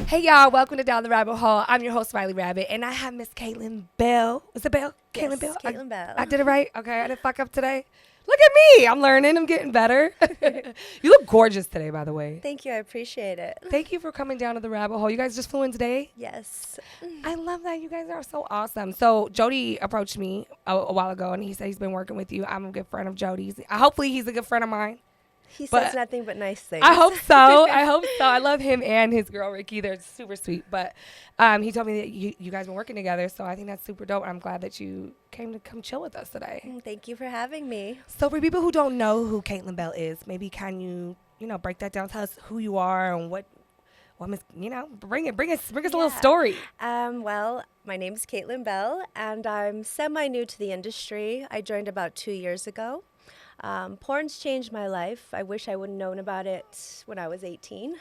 Hey y'all, welcome to Down the Rabbit Hole. I'm your host, RyleeRabbit, and I have Miss Caitlyn Bell. Is it Bell? Yes, Caitlyn Bell? Caitlyn Bell. I did it right? Okay, I didn't fuck up today. Look at me. I'm learning. I'm getting better. You look gorgeous today, by the way. Thank you. I appreciate it. Thank you for coming down to the rabbit hole. You guys just flew in today? Yes. I love that. You guys are so awesome. So Jody approached me a while ago, and he said he's been working with you. I'm a good friend of Jody's. Hopefully he's a good friend of mine. He says nothing but nice things. I hope so. I hope so. I love him and his girl, Ricky. They're super sweet. But he told me that you guys been working together, so I think that's super dope. I'm glad that you came to come chill with us today. Thank you for having me. So for people who don't know who Caitlyn Bell is, maybe can you break that down? Tell us who you are and what bring us a little story. Well, my name is Caitlyn Bell, and I'm semi-new to the industry. I joined about 2 years ago. Porn's changed my life. I wish I would have known about it when I was 18,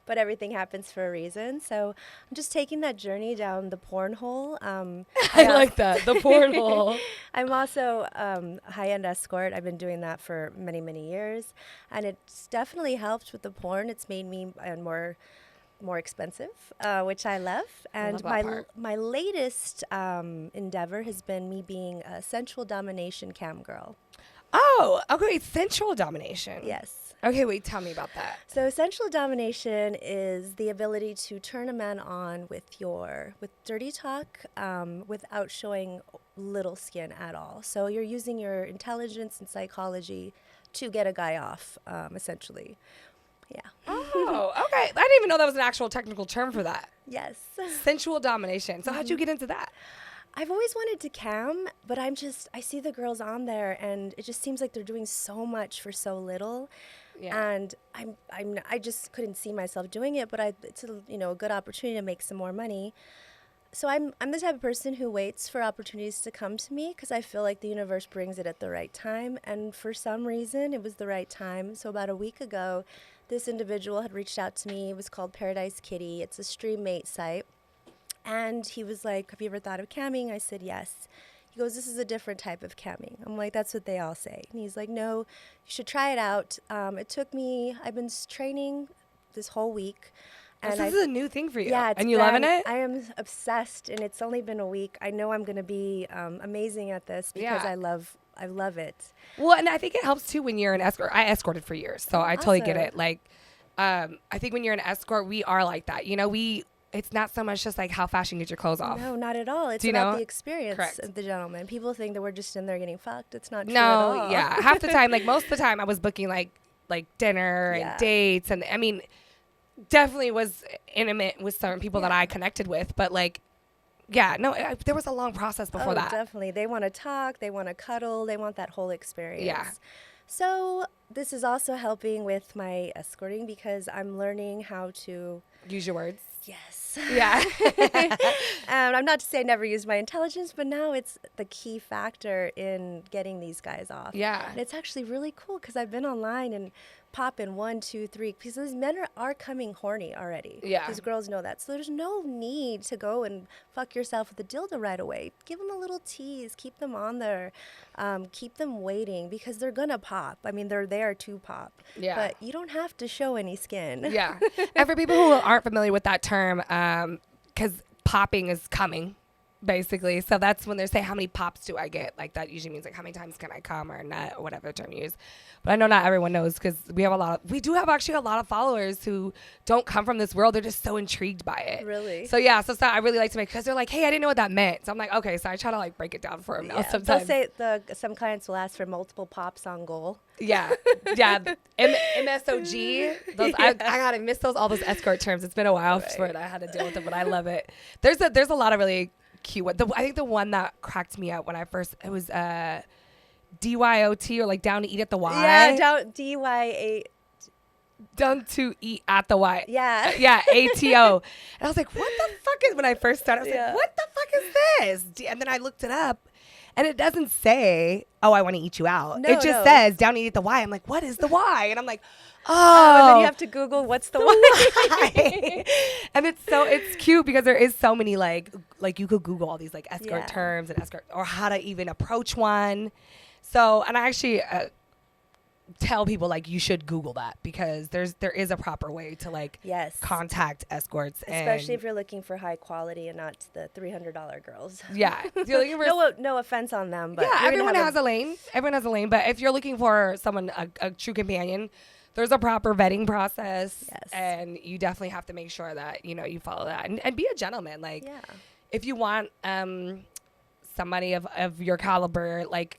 but everything happens for a reason. So I'm just taking that journey down the porn hole. I like that, the porn hole. I'm also a high-end escort. I've been doing that for many, many years, and it's definitely helped with the porn. It's made me more expensive, which I love. And my latest endeavor has been me being a sensual domination cam girl. Oh, okay. Sensual domination. Yes. Okay, wait, tell me about that. So sensual domination is the ability to turn a man on with dirty talk without showing little skin at all. So you're using your intelligence and psychology to get a guy off, essentially. Yeah. Oh, okay. I didn't even know that was an actual technical term for that. Yes. Sensual domination. So how'd you get into that? I've always wanted to cam, but I see the girls on there, and it just seems like they're doing so much for so little. Yeah. And I just couldn't see myself doing it, but it's a good opportunity to make some more money. So I'm the type of person who waits for opportunities to come to me because I feel like the universe brings it at the right time, and for some reason it was the right time. So about a week ago, this individual had reached out to me. It was called Paradise Kitty. It's a stream mate site. And he was like, have you ever thought of camming? I said, yes. He goes, this is a different type of camming. I'm like, that's what they all say. And he's like, no, you should try it out. It took me, I've been training this whole week. And this is a new thing for you. Yeah. And you loving it? I am obsessed, and it's only been a week. I know I'm going to be amazing at this because I love it. Well, and I think it helps too when you're an escort. I escorted for years, so I totally get it. Like, I think when you're an escort, we are like that. It's not so much just like how fast you can get your clothes off. No, not at all. It's about the experience of the gentleman. People think that we're just in there getting fucked. It's not true at all. Yeah. Half the time, most of the time I was booking like dinner and dates. And I mean, definitely was intimate with certain people that I connected with. But there was a long process before that. Definitely. They want to talk. They want to cuddle. They want that whole experience. Yeah. So this is also helping with my escorting because I'm learning how to use your words. Yes. Yeah. I'm not to say I never used my intelligence, but now it's the key factor in getting these guys off. Yeah. And it's actually really cool because I've been online and popping 1, 2, 3 because these men are coming horny already. Yeah. These girls know that. So there's no need to go and fuck yourself with a dildo right away. Give them a little tease. Keep them on there. Keep them waiting because they're going to pop. I mean, they're there to pop. Yeah. But you don't have to show any skin. Yeah. And for people who aren't familiar with that term, because popping is coming, basically. So that's when they say, how many pops do I get? Like that usually means like how many times can I come or not, or whatever term you use. But I know not everyone knows because we do have actually a lot of followers who don't come from this world. They're just so intrigued by it. Really? So yeah, so I really like to make, because they're like, hey, I didn't know what that meant. So I'm like, okay, so I try to like break it down for them now sometimes. They'll say some clients will ask for multiple pops on goal. Yeah. Yeah. MSOG. I gotta miss all those escort terms. It's been a while for it. I had to deal with them, but I love it. There's a lot of really cute one. I think the one that cracked me up when I first, it was DYOT, or like down to eat at the Y. Yeah, DYA. Down to eat at the Y. Yeah. Yeah, ATO. And I was like, what the fuck is, when I first started, I was like, what the fuck is this? And then I looked it up, and it doesn't say, oh, I want to eat you out. It just says down to eat at the Y. I'm like, what is the Y? And I'm like, oh. And then you have to Google what's the Y. And it's cute because there is so many like you could Google all these like escort terms and escort, or how to even approach one. So, and I actually tell people like you should Google that, because there is a proper way to like contact escorts, especially if you're looking for high quality and not the $300 girls. Yeah, you're looking for no offense on them, but yeah, everyone has a lane. Everyone has a lane, but if you're looking for someone, a true companion, there's a proper vetting process, and you definitely have to make sure that you follow that and be a gentleman. Like, if you want somebody of your caliber, like,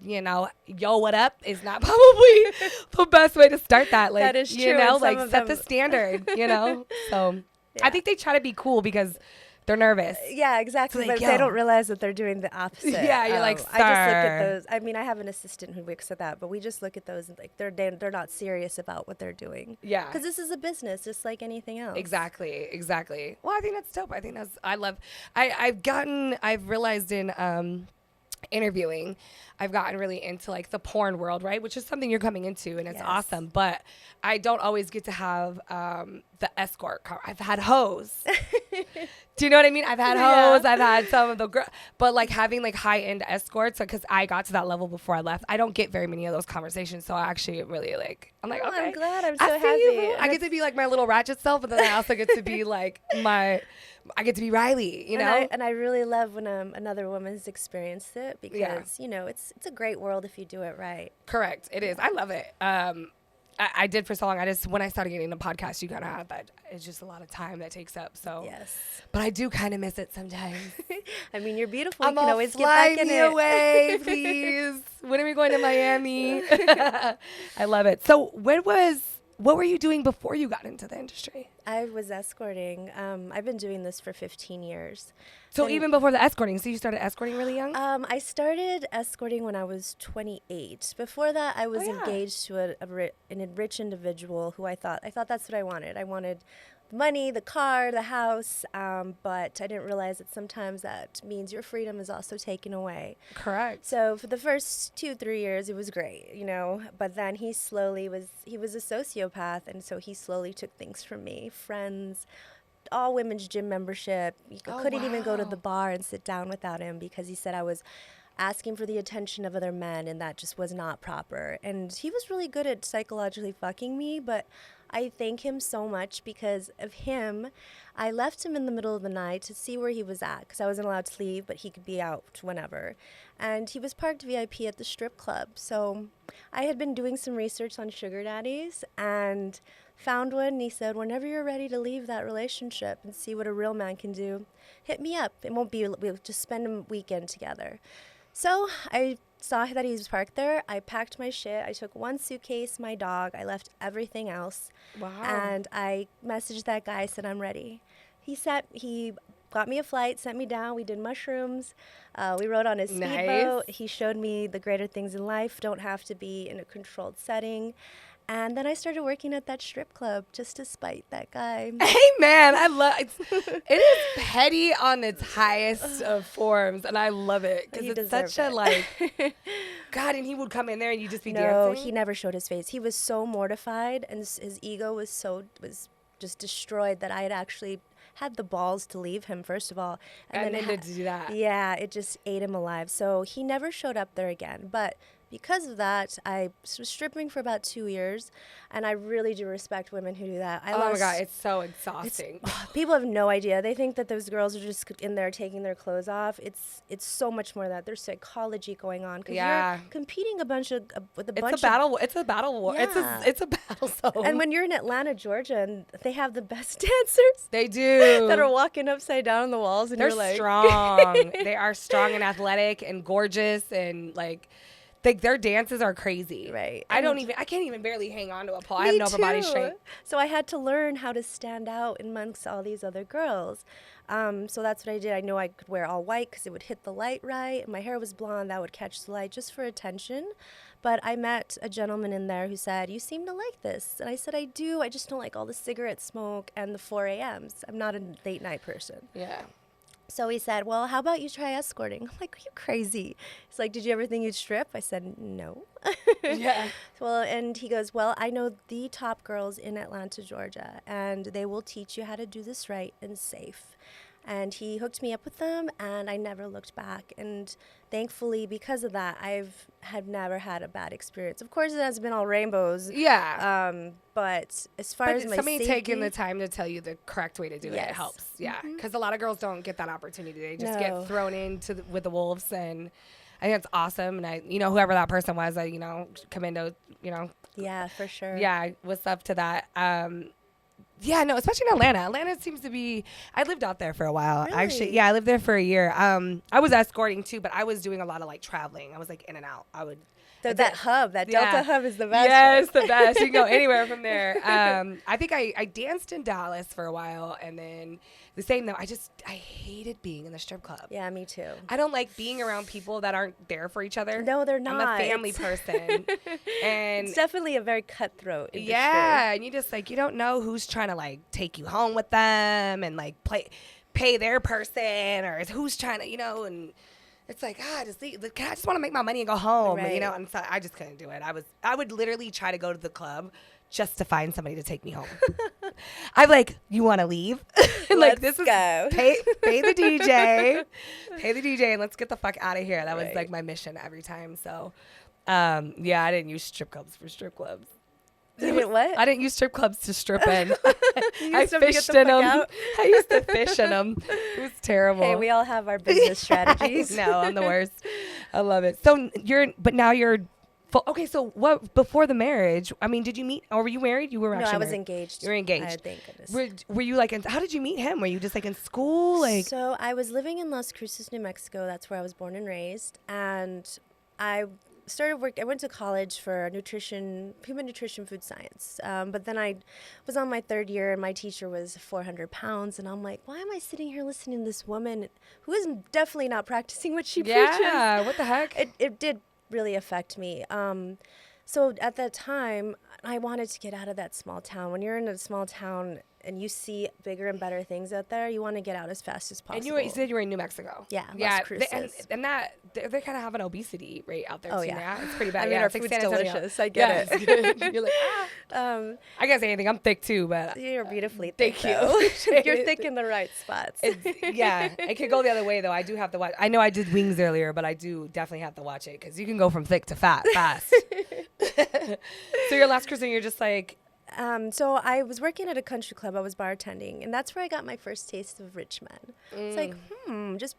yo, what up is not probably the best way to start that. Like, that is true. Like set the standard, So I think they try to be cool because they're nervous. Yeah, exactly. So but they don't realize that they're doing the opposite. Yeah, you're like, I just look at those. I mean, I have an assistant who works at that, but we just look at those and like they're not serious about what they're doing. Yeah. Because this is a business, just like anything else. Exactly. Well, I think that's dope. I've realized in interviewing, I've gotten really into like the porn world, right? Which is something you're coming into, and it's awesome. But I don't always get to have the escort. I've had hoes. Do you know what I mean? I've had hoes. I've had some of the girls. But like having like high-end escorts, because I got to that level before I left, I don't get very many of those conversations. So I actually really like, I'm like, okay. I'm glad. I'm so happy. I get to be like my little ratchet self, but then I also get to be like I get to be Rylee, And I really love when another woman's experienced it, because it's a great world if you do it right. Correct. It is. I love it. I did for so long. When I started getting into podcasts, you kind of have that. It's just a lot of time that takes up. So but I do kind of miss it sometimes. I mean, you're beautiful. You can always get back in it. Away, please. When are we going to Miami? I love it. So what were you doing before you got into the industry? I was escorting. I've been doing this for 15 years. So even before the escorting, so you started escorting really young? I started escorting when I was 28. Before that, I was engaged to an rich individual who I thought that's what I wanted. I wanted the money, the car, the house, but I didn't realize that sometimes that means your freedom is also taken away. Correct. So for the first 2-3 years, it was great, but then he was a sociopath, and so he slowly took things from me, friends, all women's gym membership. You couldn't even go to the bar and sit down without him, because he said I was asking for the attention of other men, and that just was not proper. And he was really good at psychologically fucking me, but I thank him so much because of him. I left him in the middle of the night to see where he was at, because I wasn't allowed to leave, but he could be out whenever. And he was parked VIP at the strip club. So I had been doing some research on sugar daddies and found one, and he said, whenever you're ready to leave that relationship and see what a real man can do, hit me up. We'll just spend a weekend together. So I saw that he was parked there. I packed my shit. I took one suitcase, my dog. I left everything else. Wow. And I messaged that guy, said, I'm ready. He got me a flight, sent me down. We did mushrooms. We rode on his speedboat. He showed me the greater things in life don't have to be in a controlled setting. And then I started working at that strip club just to spite that guy. Hey, man, it is petty on its highest of forms, and I love it because it's such a God, and he would come in there and you'd just be dancing? No, he never showed his face. He was so mortified, and his ego was just destroyed that I had actually had the balls to leave him, first of all. And then to do that. Yeah, it just ate him alive. So he never showed up there again. But because of that, I was stripping for about 2 years, and I really do respect women who do that. Oh my God, it's so exhausting. People have no idea. They think that those girls are just in there taking their clothes off. It's so much more than that. There's psychology going on, because you're competing with a bunch of It's a battle war. Yeah. It's a battle zone. And when you're in Atlanta, Georgia, and they have the best dancers. They do. That are walking upside down on the walls, and they're you're like strong. They are strong and athletic and gorgeous, and like their dances are crazy. Right. I can't even barely hang on to a pole. I have no upper body strength. So I had to learn how to stand out amongst all these other girls. So that's what I did. I know I could wear all white because it would hit the light right. My hair was blonde. That would catch the light just for attention. But I met a gentleman in there who said, you seem to like this. And I said, I do. I just don't like all the cigarette smoke and the 4 a.m.s. I'm not a late night person. Yeah. So he said, well, how about you try escorting? I'm like, are you crazy? He's like, did you ever think you'd strip? I said, no. Yeah. Well, and he goes, well, I know the top girls in Atlanta, Georgia, and they will teach you how to do this right and safe. And he hooked me up with them, and I never looked back. And thankfully, because of that, had never had a bad experience. Of course, it has been all rainbows. Yeah. But as far as my somebody safety, taking the time to tell you the correct way to do it helps. Yeah. Because a lot of girls don't get that opportunity. They just get thrown into with the wolves, and I think it's awesome. And whoever that person was, commendo, Yeah, for sure. Yeah, what's up to that? Yeah, no, especially in Atlanta. Atlanta seems to be. I lived out there for a while. Really? Actually, yeah, I lived there for a year. I was escorting too, but I was doing a lot of like traveling. I was like in and out. That Delta hub is the best. Yes, the best. You can go anywhere from there. I think I danced in Dallas for a while, and then the same though. I hated being in the strip club. Yeah, me too. I don't like being around people that aren't there for each other. No, they're not. I'm a family person, and it's definitely a very cutthroat industry. Yeah, and you just you don't know who's trying to take you home with them and pay their person, or who's trying to and. It's like, I just want to make my money and go home, right. And so I just couldn't do it. I would literally try to go to the club just to find somebody to take me home. I'm like, you want to leave? Let's go. Pay the DJ, and let's get the fuck out of here. That was my mission every time. So, yeah, I didn't use strip clubs for strip clubs. You did what? I didn't use strip clubs to strip in. I fished in them. I used to fish in them. It was terrible. Hey, we all have our business strategies. No, I'm the worst. I love it. So now you're okay. So what before the marriage? I mean, did you meet or were you married? You were actually I was married. engaged. You were engaged. Thank goodness. Were you how did you meet him? Were you just in school? So I was living in Las Cruces, New Mexico. That's where I was born and raised, and I started work. I went to college for human nutrition, food science. But then I was on my third year, and my teacher was 400 pounds, and I'm like, why am I sitting here listening to this woman who is definitely not practicing what she preaches? Yeah, what the heck? It did really affect me. So at that time, I wanted to get out of that small town. When you're in a small town and you see bigger and better things out there, you want to get out as fast as possible. And you said you were in New Mexico. Yeah, yeah. Las Cruces. And that they kind of have an obesity rate out there too. Yeah, It's pretty bad. I mean, our food's delicious. I get it. You're like, I can't say anything. I'm thick too, but you're beautifully thick. Thank you. You're thick in the right spots. It could go the other way though. I do have to watch. I know I did wings earlier, but I do definitely have to watch it because you can go from thick to fat fast. So your last cruise, and you're just so I was working at a country club. I was bartending, and that's where I got my first taste of rich men. It's like, just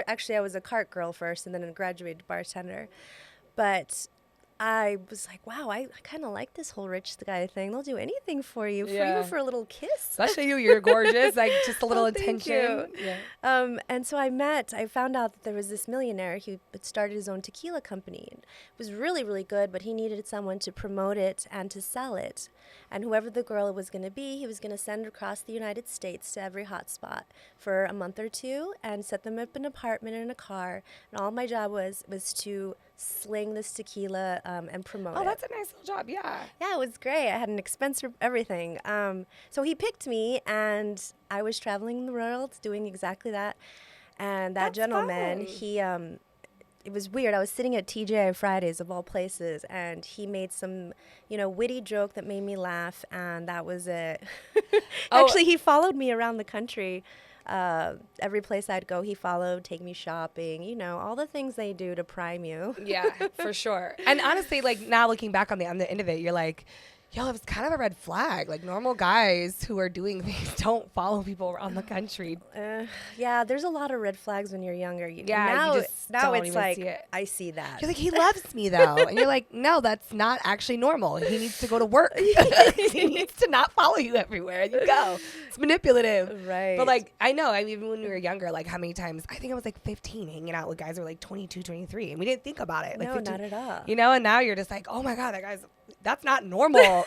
actually, I was a cart girl first, and then a graduated bartender. But I was like, wow, I kind of like this whole rich guy thing. They'll do anything for you, even for a little kiss. Especially you're gorgeous, just a little Thank attention. you. Yeah. And so I found out that there was this millionaire who had started his own tequila company. It was really, really good, but he needed someone to promote it and to sell it. And whoever the girl was going to be, he was going to send her across the United States to every hot spot for a month or two and set them up in an apartment and in a car. And all my job was to sling this tequila and promote it. Oh, that's a nice little job, yeah. Yeah, it was great. I had an expense for everything. So he picked me, and I was traveling the world doing exactly that. And that gentleman, he it was weird. I was sitting at TGI Fridays, of all places, and he made some, witty joke that made me laugh, and that was it. Actually, he followed me around the country. Every place I'd go, he followed, take me shopping, all the things they do to prime you. Yeah, for sure. And honestly, now looking back on the end of it, you're like, yo, it was kind of a red flag. Normal guys who are doing things don't follow people around the country. Yeah, there's a lot of red flags when you're younger. Yeah, now it's like, I see that. You're like, he loves me, though. And you're like, no, that's not actually normal. He needs to go to work. He needs to not follow you everywhere. And you go. It's manipulative. Right. But, I know, even when we were younger, how many times, I think I was 15 hanging out with guys who were 22, 23. And we didn't think about it. No, 15, not at all. And now you're just like, oh, my God, that's not normal. Right.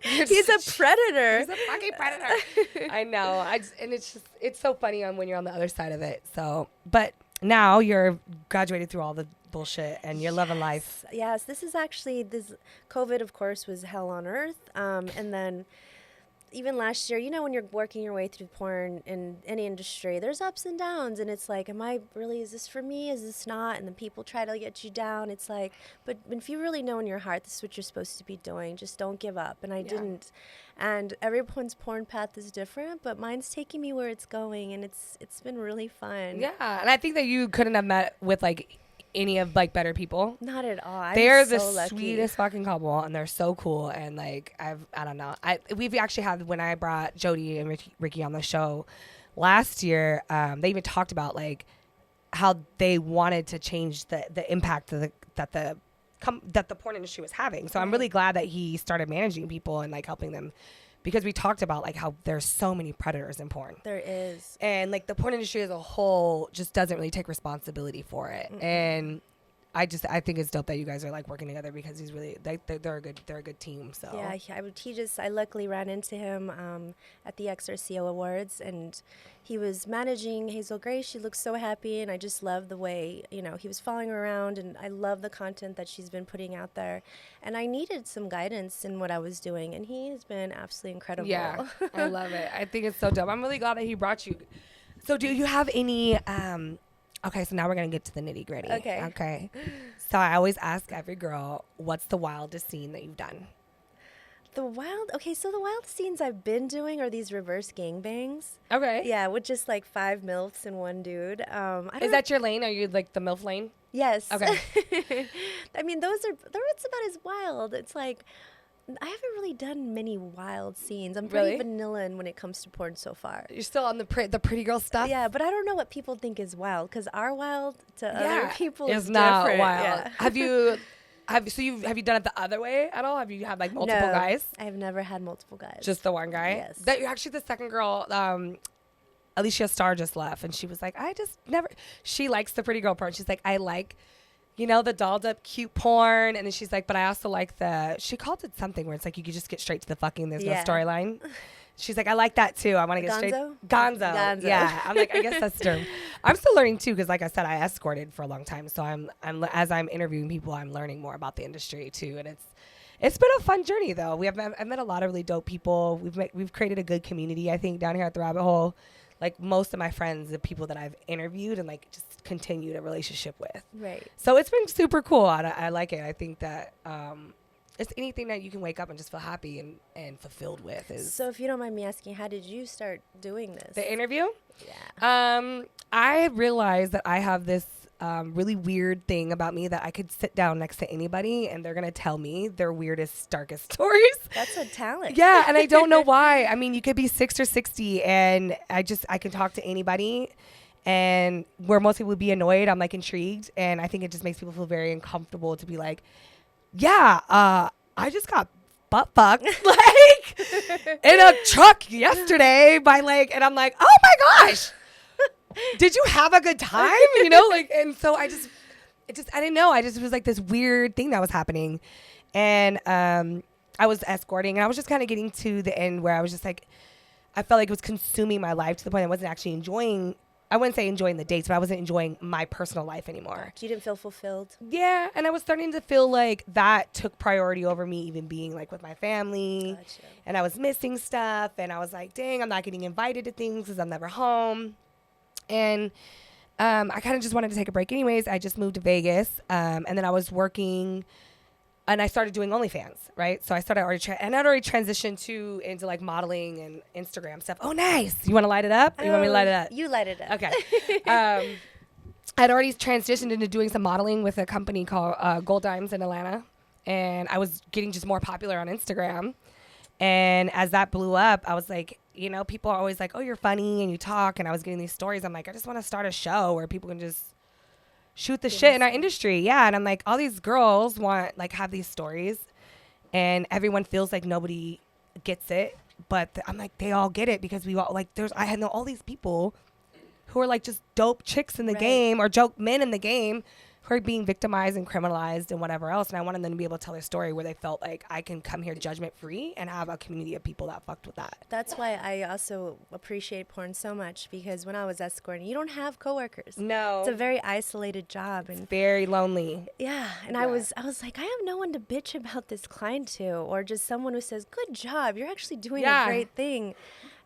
He's a predator. He's a fucking predator. I know. And it's so funny when you're on the other side of it. So, but now you're graduated through all the bullshit and you're loving life. Yes. This is actually, COVID, of course, was hell on earth. And then, even last year, you know, when you're working your way through porn in any industry, there's ups and downs, and it's like, is this for me? Is this not? And then people try to get you down. It's like, but if you really know in your heart this is what you're supposed to be doing, just don't give up. And I didn't. And everyone's porn path is different, but mine's taking me where it's going, and it's been really fun. Yeah, and I think that you couldn't have met with like any of like better people. Not at all. They're so the lucky. sweetest fucking couple, and they're so cool. And like I don't know. We've actually had, when I brought Jody and Ricky on the show last year, they even talked about like how they wanted to change the impact that the porn industry was having. So I'm really glad that he started managing people and like helping them, because we talked about like how there's so many predators in porn. There is. And like the porn industry as a whole just doesn't really take responsibility for it. Mm-hmm. And I think it's dope that you guys are like working together, because he's really they're a good team. So I luckily ran into him at the XRCO Awards, and he was managing Hazel Grace. She looks so happy, and I just love the way, you know, he was following her around, and I love the content that she's been putting out there. And I needed some guidance in what I was doing, and he has been absolutely incredible. Yeah, I love it. I think it's so dope. I'm really glad that he brought you. So do you have any okay, so now we're going to get to the nitty gritty. Okay. So I always ask every girl, what's the wildest scene that you've done? So the wildest scenes I've been doing are these reverse gangbangs. Okay. Yeah, with just like 5 MILFs and 1 dude. Is that your lane? Are you like the MILF lane? Yes. Okay. I mean, it's about as wild. It's like, I haven't really done many wild scenes. I'm pretty vanilla when it comes to porn so far. You're still on the pretty girl stuff? Yeah, but I don't know what people think is wild, because our wild to other people is not different. Wild. Yeah. Have you done it the other way at all? Have you had like multiple guys? I have never had multiple guys. Just the one guy? Yes. That you're actually the second girl. Alicia Starr just left, and she was like, she likes the pretty girl porn. She's like, I like, you know, the dolled up cute porn. And then she's like, but I also like she called it something where it's like you could just get straight to the fucking, there's no storyline. She's like, I like that too. I want to get straight. Gonzo. Yeah. I'm like, I guess that's the term. I'm still learning too, because like I said, I escorted for a long time. So as I'm interviewing people, I'm learning more about the industry too. And it's been a fun journey though. I've met a lot of really dope people. We've created a good community, I think, down here at the Rabbit Hole. Like most of my friends, the people that I've interviewed and like just continued a relationship with. Right. So it's been super cool. I like it. I think that it's anything that you can wake up and just feel happy and fulfilled with. So if you don't mind me asking, how did you start doing this? The interview? Yeah. I realized that I have this really weird thing about me, that I could sit down next to anybody and they're going to tell me their weirdest, darkest stories. That's a talent. Yeah, and I don't know why. I mean, you could be 6 or 60 and I can talk to anybody, and where most people would be annoyed, I'm like intrigued, and I think it just makes people feel very uncomfortable to be like, yeah, I just got butt fucked like in a truck yesterday by like, and I'm like, oh my gosh. Did you have a good time? You know, like, and so I didn't know. I just was like this weird thing that was happening. And I was escorting, and I was just kind of getting to the end where I was just like, I felt like it was consuming my life to the point I wasn't actually enjoying. I wouldn't say enjoying the dates, but I wasn't enjoying my personal life anymore. You didn't feel fulfilled? Yeah. And I was starting to feel like that took priority over me even being like with my family. Gotcha. And I was missing stuff. And I was like, dang, I'm not getting invited to things because I'm never home. And I kind of just wanted to take a break anyways. I just moved to Vegas. And then I was working, and I started doing OnlyFans, right? So I started already I'd already transitioned into like modeling and Instagram stuff. Oh, nice. You want to light it up? Or you want me to light it up? You light it up. Okay. I'd already transitioned into doing some modeling with a company called Gold Dimes in Atlanta. And I was getting just more popular on Instagram. And as that blew up, I was like, you know, people are always like, oh, you're funny and you talk. And I was getting these stories. I'm like, I just want to start a show where people can just shoot the shit in our industry. Yeah. And I'm like, all these girls have these stories, and everyone feels like nobody gets it. But I'm like, they all get it, because we all like, I know all these people who are like just dope chicks in the game, or dope men in the game, who are being victimized and criminalized and whatever else. And I wanted them to be able to tell their story where they felt like I can come here judgment free and have a community of people that fucked with that. That's why I also appreciate porn so much, because when I was escorting, you don't have coworkers. No. It's a very isolated job. And Very lonely. yeah, and I was like, I have no one to bitch about this client to, or just someone who says, good job, you're actually doing a great thing.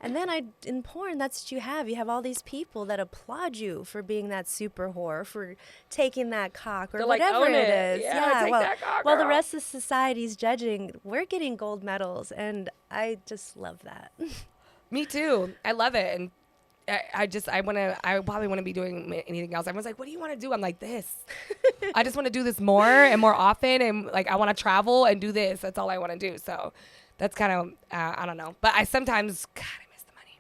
And then in porn, that's what you have. You have all these people that applaud you for being that super whore, for taking that cock, or whatever like, it is. Yeah, take that cock, while the girl. rest of society's judging, we're getting gold medals, and I just love that. Me too. I love it. And I probably want to be doing anything else. Everyone's like, what do you want to do? I'm like, this. I just want to do this more and more often. And like, I want to travel and do this. That's all I want to do. So that's kind of, I don't know. But I sometimes, God, I miss the money.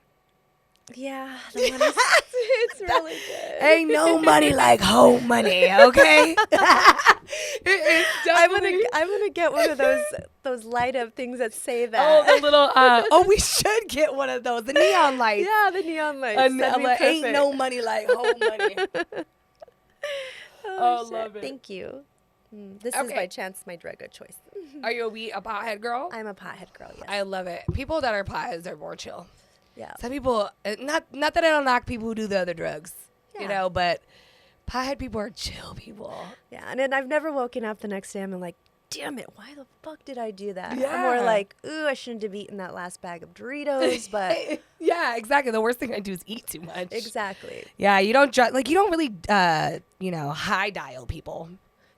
Yeah, the money's, it's really good. Ain't no money like home money, okay? I'm gonna get one of those light up things that say that. Oh, the little, we should get one of those. The neon lights. Yeah, the neon lights. Ain't no money like home money. Oh, love it. Thank you. This is by chance my drug of choice. Are you a pothead girl? I'm a pothead girl, yes. I love it. People that are potheads are more chill. Yeah. Some people, not that I don't knock people who do the other drugs, but pothead people are chill people. Yeah, and then I've never woken up the next day and I'm like, damn it, why the fuck did I do that? Yeah. I'm more like, ooh, I shouldn't have eaten that last bag of Doritos, but... Yeah, exactly. The worst thing I do is eat too much. Exactly. Yeah, you don't really, high dial people.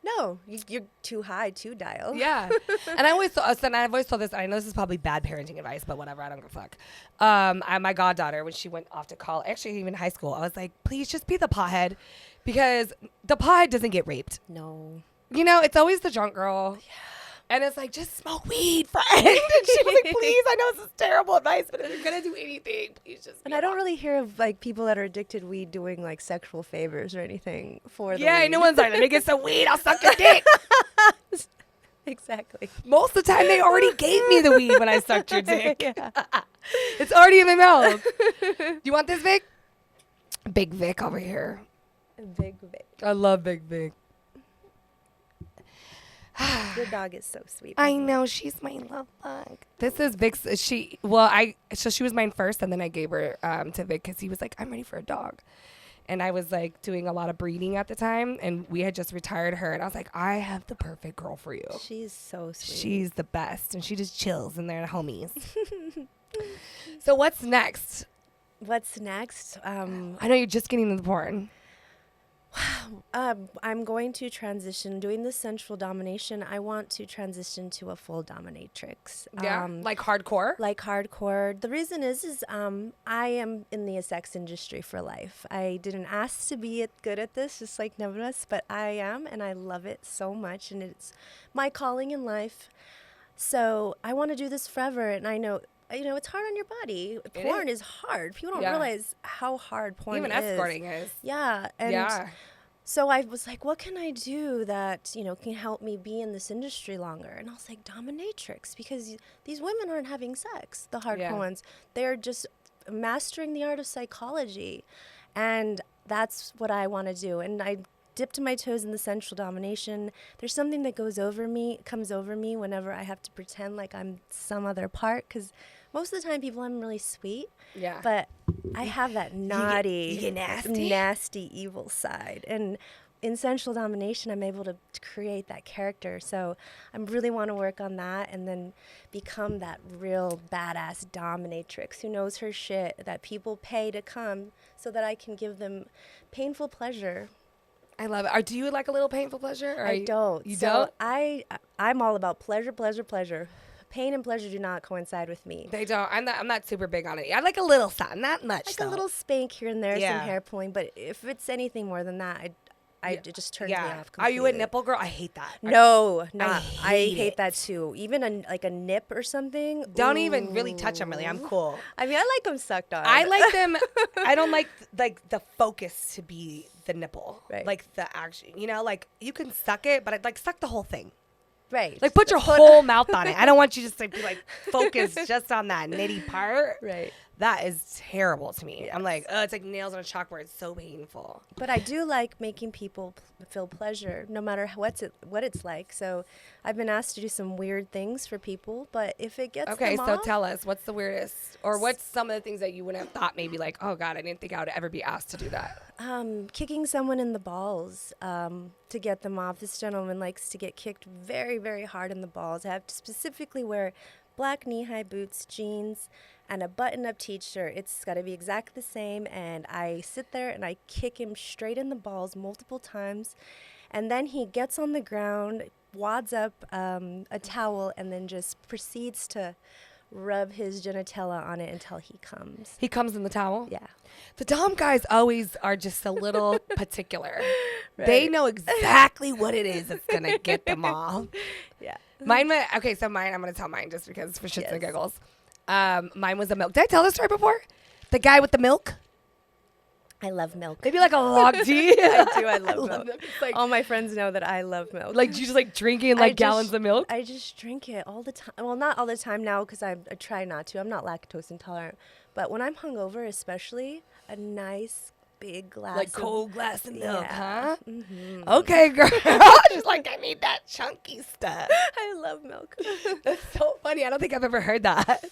No, you're too high to dial. Yeah. And I've always thought this, and I know this is probably bad parenting advice, but whatever, I don't give a fuck. My goddaughter, when she went off to college, actually even high school, I was like, please just be the pothead, because the pothead doesn't get raped. No. It's always the drunk girl. Yeah. And it's like, just smoke weed, friend. And she was like, please, I know this is terrible advice, but if you're going to do anything, please just. And I don't really hear of like people that are addicted to weed doing like sexual favors or anything for the weed. No one's like, let me get some weed, I'll suck your dick. Exactly. Most of the time, they already gave me the weed when I sucked your dick. It's already in my mouth. Do you want this, Vic? Big Vic over here. Big Vic. I love Big Vic. Your dog is so sweet. I know, she's my love bug. This is Vic's. She was mine first, and then I gave her to Vic because he was like, I'm ready for a dog. And I was like doing a lot of breeding at the time, and we had just retired her, and I was like, I have the perfect girl for you. She's so sweet. She's the best, and she just chills, and they're homies. So what's next? What's next? I know you're just getting into the porn. I'm going to transition, doing the sensual domination. I want to transition to a full dominatrix. Yeah, like hardcore? Like hardcore. The reason is I am in the sex industry for life. I didn't ask to be good at this, just like none of us, but I am, and I love it so much, and it's my calling in life. So I want to do this forever, and I know... it's hard on your body. Porn is hard. People don't realize how hard porn is. Even escorting is. Yeah. And so I was like, what can I do that, can help me be in this industry longer? And I was like, dominatrix, because these women aren't having sex, the hardcore ones. They're just mastering the art of psychology. And that's what I want to do. And I dipped my toes in the sensual domination. There's something that comes over me whenever I have to pretend like I'm some other part, because most of the time people, I'm really sweet. Yeah. But I have that naughty, you get nasty, evil side. And in sensual domination, I'm able to create that character. So I really want to work on that and then become that real badass dominatrix who knows her shit, that people pay to come so that I can give them painful pleasure. I love it. Do you like a little painful pleasure? Or I don't. You so don't? I'm all about pleasure, pleasure, pleasure. Pain and pleasure do not coincide with me. They don't. I'm not super big on it. I like a little something, not much. Like a little spank here and there, some hair pulling. But if it's anything more than that, it just turns me off completely. Are you a nipple girl? I hate that. No, not. I hate that too. Even a nip or something. Don't even really touch them. Really, I'm cool. I mean, I like them sucked on. I like them. I don't like the focus to be the nipple. Right. Like the action. Like you can suck it, but I'd like suck the whole thing. Right. Like put your whole mouth on it. I don't want you just to be like focused just on that nitty part. Right. That is terrible to me. I'm like, oh, it's like nails on a chalkboard. It's so painful. But I do like making people feel pleasure, no matter what it's like. So I've been asked to do some weird things for people, but if it gets okay, them so off, tell us, what's the weirdest, or what's some of the things that you wouldn't have thought maybe like, oh God, I didn't think I would ever be asked to do that. Kicking someone in the balls to get them off. This gentleman likes to get kicked very, very hard in the balls. I have to specifically wear black knee-high boots, jeans, and a button-up t-shirt. It's got to be exactly the same, and I sit there and I kick him straight in the balls multiple times, and then he gets on the ground, wads up a towel, and then just proceeds to rub his genitalia on it until he comes. He comes in the towel? Yeah. The Dom guys always are just a little particular. Right. They know exactly what it is that's going to get them off. Yeah. Mine, I'm going to tell mine just because for shits Yes. and giggles. Mine was the milk. Did I tell this story before? The guy with the milk? I love milk. Maybe like a log tea. I do. I love milk. It's like, All my friends know that I love milk. like, you just like drinking like gallons of milk? I just drink it all the time. Well, not all the time now because I try not to. I'm not lactose intolerant. But when I'm hungover, especially, a nice big glass Like cold glass of milk, huh? Mm-hmm. Okay, girl. She's like, I need that chunky stuff. I love milk. That's so funny. I don't think I've ever heard that.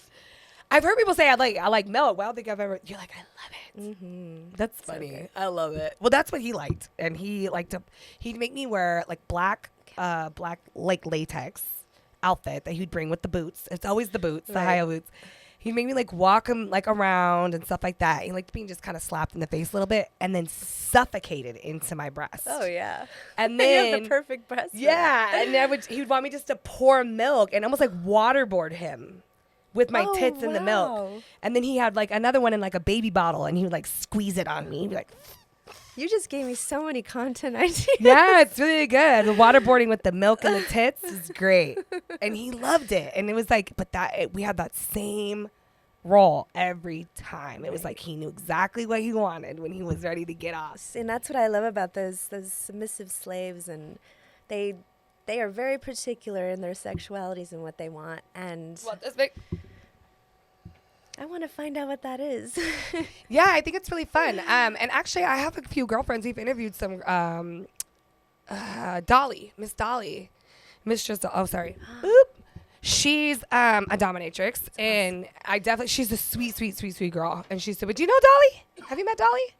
I've heard people say I like milk. Well, I don't think I've ever. You're like, I love it. Mm-hmm. That's funny. Okay. I love it. Well, that's what he liked, and he liked to. He'd make me wear like black like latex outfit that he'd bring with the boots. It's always the boots, the high boots. He'd make me like walk him like around and stuff like that. He liked being just kind of slapped in the face a little bit and then suffocated into my breast. Oh yeah. And then you have the perfect breast. Yeah, and then he would want me just to pour milk and almost like waterboard him with my tits in the milk. And then he had like another one in like a baby bottle and he would like squeeze it on me. He'd be like, you just gave me so many content ideas. yeah, it's really good. The waterboarding with the milk and the tits is great. And he loved it. And it was like, we had that same role every time. It was like he knew exactly what he wanted when he was ready to get off. And that's what I love about those submissive slaves, and they are very particular in their sexualities and what they want. And What, this big? I want to find out what that is. Yeah, I think it's really fun. And actually, I have a few girlfriends. We've interviewed some Dolly, Miss Dolly, Mistress. Oh, sorry. Boop. She's a dominatrix, and she's a sweet girl, and she's super. Do you know Dolly? Have you met Dolly?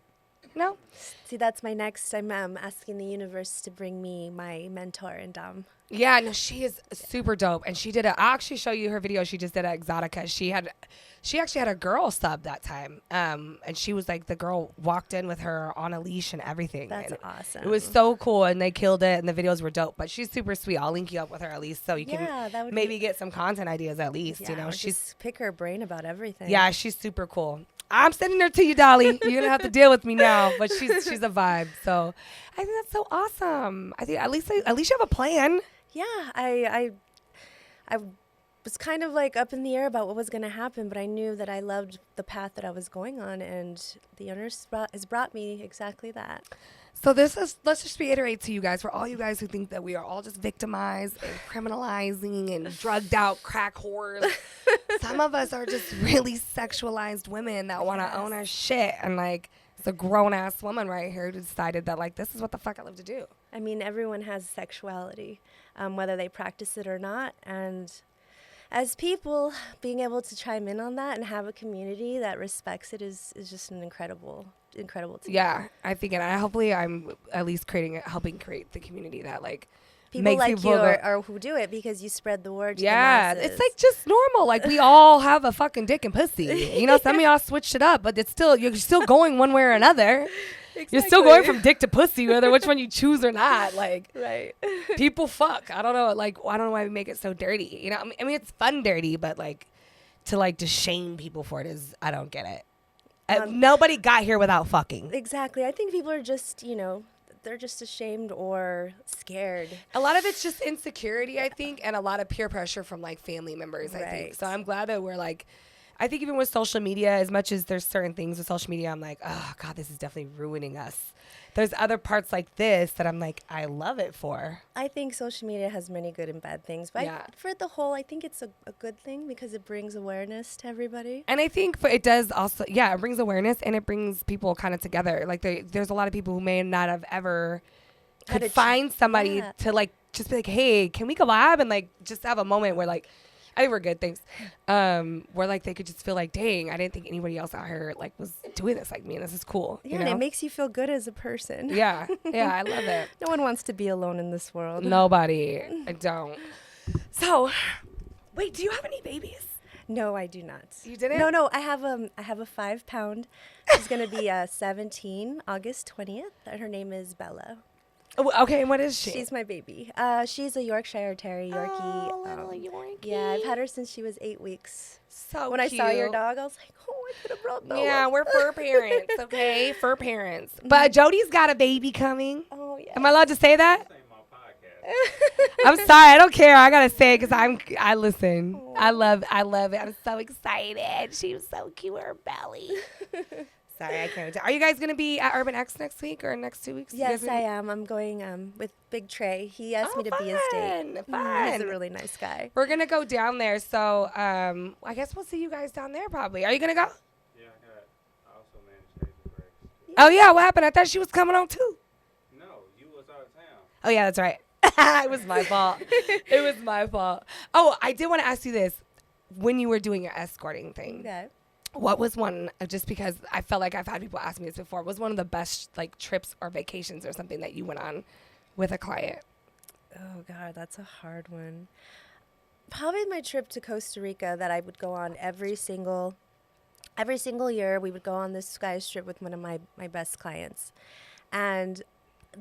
No. See, that's my next. I'm asking the universe to bring me my mentor and Dom. Yeah, no, she is super dope, and she did I'll actually show you her video. She just did at Exotica. She actually had a girl sub that time, and she was like, the girl walked in with her on a leash and everything. That's and awesome. It was so cool, and they killed it, and the videos were dope. But she's super sweet. I'll link you up with her at least, so you can maybe get some content ideas at least. Yeah, you know, she's pick her brain about everything. Yeah, she's super cool. I'm sending her to you, Dolly. You're gonna have to deal with me now, but she's a vibe. So I think that's so awesome. I think at least you have a plan. Yeah, I was kind of like up in the air about what was going to happen, but I knew that I loved the path that I was going on, and the universe has brought me exactly that. So let's just reiterate to you guys, for all you guys who think that we are all just victimized and criminalizing and drugged out crack whores, some of us are just really sexualized women that want to own our shit, and like it's a grown ass woman right here who decided that like this is what the fuck I live to do. I mean, everyone has sexuality, whether they practice it or not, and as people, being able to chime in on that and have a community that respects it is just an incredible to yeah, I think, and hopefully I'm at least helping create the community that like people makes like people you or who do it because you spread the word to the masses. It's like just normal. Like we all have a fucking dick and pussy. You know, some of y'all switched it up, but you're still going one way or another. Exactly. You're still going from dick to pussy, whether which one you choose or not. Like, right. People fuck. I don't know. Like, I don't know why we make it so dirty. You know, I mean, it's fun dirty, but like to shame people for it is, I don't get it. Nobody got here without fucking. Exactly. I think people are just, they're just ashamed or scared. A lot of it's just insecurity, I think, and a lot of peer pressure from like family members, I think. So I'm glad that we're like, I think even with social media, as much as there's certain things with social media, I'm like, oh God, this is definitely ruining us. There's other parts like this that I'm like, I love it for. I think social media has many good and bad things, but for the whole, I think it's a good thing because it brings awareness to everybody. And I think it does also, it brings awareness and it brings people kind of together. Like there's a lot of people who may not have ever could find somebody to like just be like, hey, can we collab? And like just have a moment where like, I think we're good, thanks. Where like they could just feel like, dang, I didn't think anybody else out here like was doing this like me, and this is cool. Yeah, and it makes you feel good as a person. Yeah, I love it. No one wants to be alone in this world. Nobody. I don't. So, wait, do you have any babies? No, I do not. You didn't? No, I have a 5-pound. She's gonna be 17, August 20th. And her name is Bella. Oh, okay, and what is she? She's my baby. She's a Yorkshire Terrier, Yorkie. Oh, little Yorkie. Yeah, I've had her since she was 8 weeks. So when cute. I saw your dog, I was like, oh, I could have brought Bella. Yeah, we're fur parents, okay? Fur parents. But Jody's got a baby coming. Oh, yeah. Am I allowed to say that? I'm sorry, I don't care. I gotta say it because I listen. Oh. I love it. I'm so excited. She was so cute, her belly. Sorry, I can't. Are you guys going to be at Urban X next week or next 2 weeks? Yes, I am. I'm going with Big Trey. He asked me to be his date. Fun. He's a really nice guy. We're going to go down there. So I guess we'll see you guys down there probably. Are you going to go? Yeah, I also managed Hazel Breaks. Oh, yeah. What happened? I thought she was coming on too. No, you was out of town. Oh, yeah, that's right. It was my fault. It was my fault. Oh, I did want to ask you this. When you were doing your escorting thing. Okay. What was one, just because I felt like I've had people ask me this before, was one of the best like trips or vacations or something that you went on with a client? Oh God, that's a hard one. Probably my trip to Costa Rica that I would go on every single year. We would go on this guy's trip with one of my best clients. And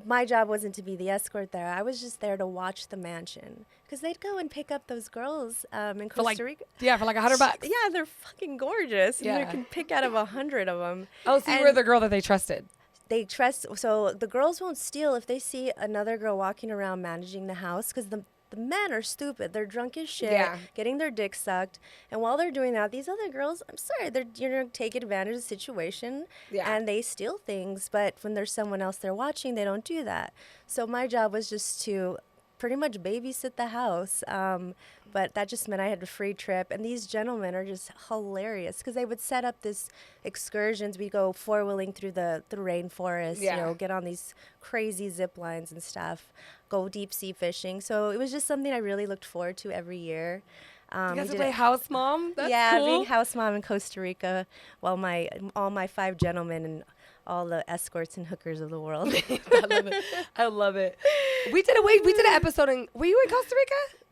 my job wasn't to be the escort there. I was just there to watch the mansion. Because they'd go and pick up those girls in Costa Rica. Yeah, for like $100. Yeah, they're fucking gorgeous. Yeah. And you can pick out of 100 of them. Oh, so you were the girl that they trusted. They trust. So the girls won't steal if they see another girl walking around managing the house. Because the men are stupid. They're drunk as shit, getting their dick sucked. And while they're doing that, these other girls, I'm sorry, they're going to take advantage of the situation. Yeah. And they steal things. But when there's someone else they're watching, they don't do that. So my job was just to pretty much babysit the house. But that just meant I had a free trip. And these gentlemen are just hilarious because they would set up this excursions. We go four-wheeling through the rainforest, you know, get on these crazy zip lines and stuff, go deep sea fishing. So it was just something I really looked forward to every year. You guys would play house mom? That's cool. Being house mom in Costa Rica while all my 5 gentlemen and all the escorts and hookers of the world. I love it. I love it. We did an episode were you in Costa Rica?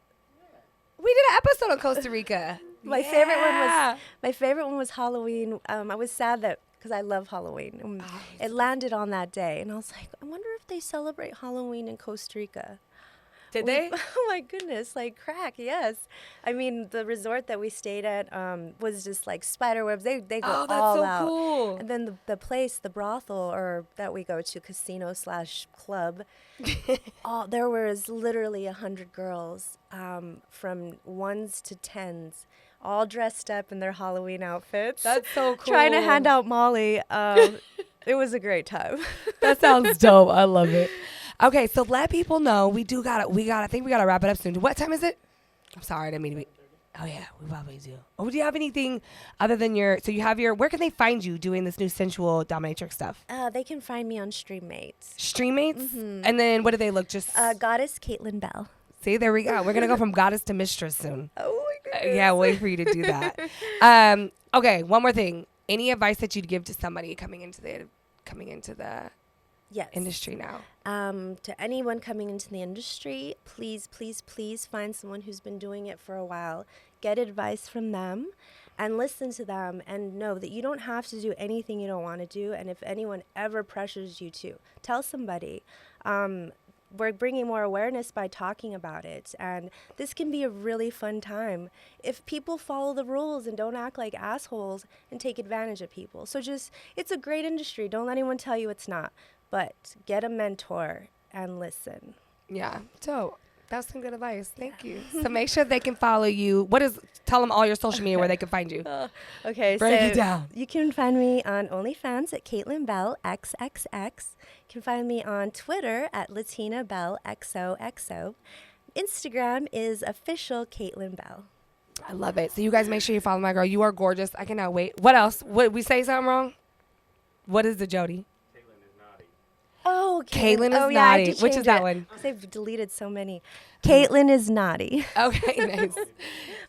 We did an episode on Costa Rica. My favorite one was Halloween. I was sad that because I love Halloween. It landed on that day, and I was like, I wonder if they celebrate Halloween in Costa Rica. Did they? Oh my goodness, like crack, yes. I mean, the resort that we stayed at was just like spider webs. They go all out. Oh, that's so cool. And then the place, the brothel, or that we go to, casino/club, there was literally 100 girls from 1s to 10s, all dressed up in their Halloween outfits. That's so cool. Trying to hand out Molly. It was a great time. That sounds dope. I love it. Okay, so let people know I think we gotta wrap it up soon. What time is it? I'm sorry, I didn't mean to be. Oh yeah, we probably do. Oh, do you have anything other than where can they find you doing this new sensual dominatrix stuff? They can find me on Streammates. Streammates? Mm-hmm. And then what do they look just? Goddess Caitlyn Bell. See, there we go. We're gonna go from goddess to mistress soon. Oh my goodness. Yeah, wait for you to do that. Okay, one more thing. Any advice that you'd give to somebody coming into the industry now? To anyone coming into the industry, please, please, please find someone who's been doing it for a while. Get advice from them and listen to them and know that you don't have to do anything you don't want to do. And if anyone ever pressures you to, tell somebody. We're bringing more awareness by talking about it. And this can be a really fun time if people follow the rules and don't act like assholes and take advantage of people. So it's a great industry. Don't let anyone tell you it's not. But get a mentor and listen. Yeah. So That's some good advice. Thank you. So make sure they can follow you. Tell them all your social media where they can find you. Okay, Break so it down. you can find me on OnlyFans at Caitlyn Bell XXX. You can find me on Twitter at Latina Bell XOXO. Instagram is official Caitlyn Bell. I love it. So you guys make sure you follow my girl. You are gorgeous. I cannot wait. What else? What we say something wrong? What is the Jody? Caitlyn is naughty. Oh, Caitlyn is I have naughty. to Which is change that it. one? 'Cause I've deleted so many. Caitlyn is naughty. Okay, nice.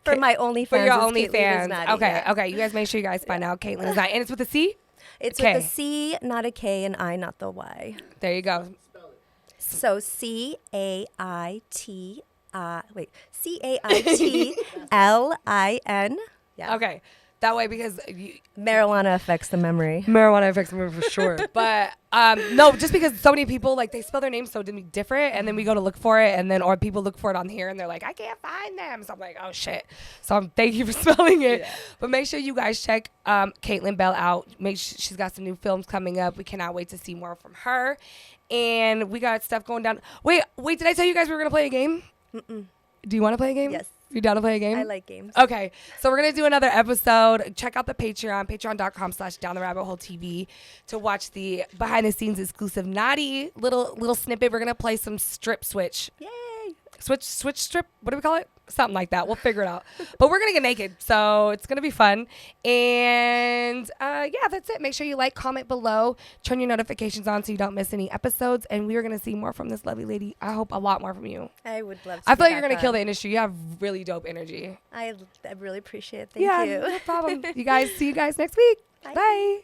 For my OnlyFans. For your it's Caitlyn is OnlyFans. naughty, Okay, yeah. okay. You guys make sure you guys find out Caitlyn is naughty. And it's with a C? It's K. with a C, not a K, and I, not the Y. There you go. So CAITLIN. Yeah. Okay. That way, because Marijuana affects the memory. marijuana affects me for sure. But no, just because so many people like they spell their names so different, and then we go to look for it, and then or people look for it on here, and they're like, I can't find them. So I'm like, oh shit. So thank you for spelling it. Yeah. But make sure you guys check Caitlyn Bell out. Make sure she's got some new films coming up. We cannot wait to see more from her, and we got stuff going down. Wait. Did I tell you guys we were gonna play a game? Mm-mm. Do you want to play a game? Yes. You down to play a game? I like games. Okay, so we're going to do another episode. Check out the patreon.com/downtherabbithole.tv to watch the behind-the-scenes exclusive naughty little snippet. We're going to play some strip switch. Yay. Switch strip? What do we call it? Something like that. We'll figure it out. But we're going to get naked, so it's going to be fun. And, yeah, that's it. Make sure you like, comment below. Turn your notifications on so you don't miss any episodes. And we are going to see more from this lovely lady. I hope a lot more from you. I would love to. I feel like you're going to kill the industry. You have really dope energy. I really appreciate it. Thank you. No problem. See you guys next week. Bye. Bye.